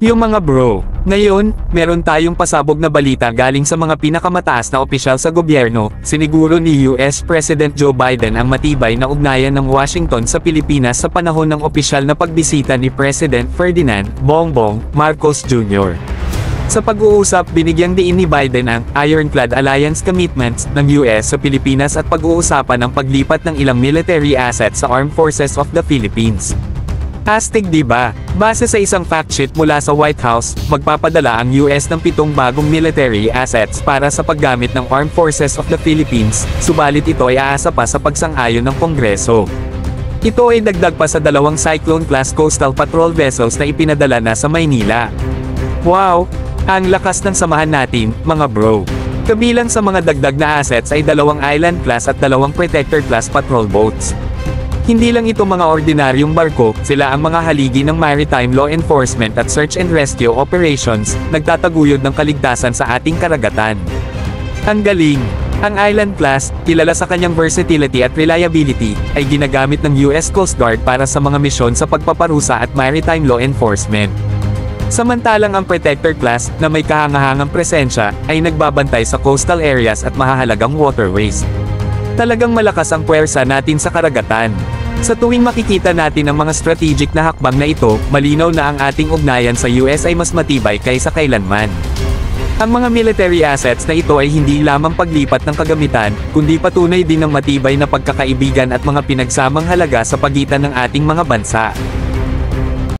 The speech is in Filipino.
Yung mga bro, ngayon, meron tayong pasabog na balita galing sa mga pinakamataas na opisyal sa gobyerno. Siniguro ni US President Joe Biden ang matibay na ugnayan ng Washington sa Pilipinas sa panahon ng opisyal na pagbisita ni President Ferdinand Bongbong Marcos Jr. Sa pag-uusap, binigyang diin ni Biden ang Ironclad Alliance commitments ng US sa Pilipinas at pag-uusapan ang paglipat ng ilang military assets sa Armed Forces of the Philippines. Astig diba? Base sa isang fact sheet mula sa White House, magpapadala ang US ng 7 bagong military assets para sa paggamit ng Armed Forces of the Philippines, subalit ito ay aasa pa sa pagsang-ayon ng Kongreso. Ito ay dagdag pa sa 2 Cyclone-class coastal patrol vessels na ipinadala na sa Maynila. Wow! Ang lakas ng samahan natin, mga bro. Kabilang sa mga dagdag na assets ay 2 Island-class at 2 Protector-class patrol boats. Hindi lang ito mga ordinaryong barko, sila ang mga haligi ng maritime law enforcement at search and rescue operations, nagtataguyod ng kaligtasan sa ating karagatan. Ang galing! Ang Island Class, kilala sa kanyang versatility at reliability, ay ginagamit ng US Coast Guard para sa mga misyon sa pagpaparusa at maritime law enforcement. Samantalang ang Protector Class, na may kahangahangang presensya, ay nagbabantay sa coastal areas at mahahalagang waterways. Talagang malakas ang puwersa natin sa karagatan. Sa tuwing makikita natin ang mga strategic na hakbang na ito, malinaw na ang ating ugnayan sa US ay mas matibay kaysa kailanman. Ang mga military assets na ito ay hindi lamang paglipat ng kagamitan, kundi patunay din ng matibay na pagkakaibigan at mga pinagsamang halaga sa pagitan ng ating mga bansa.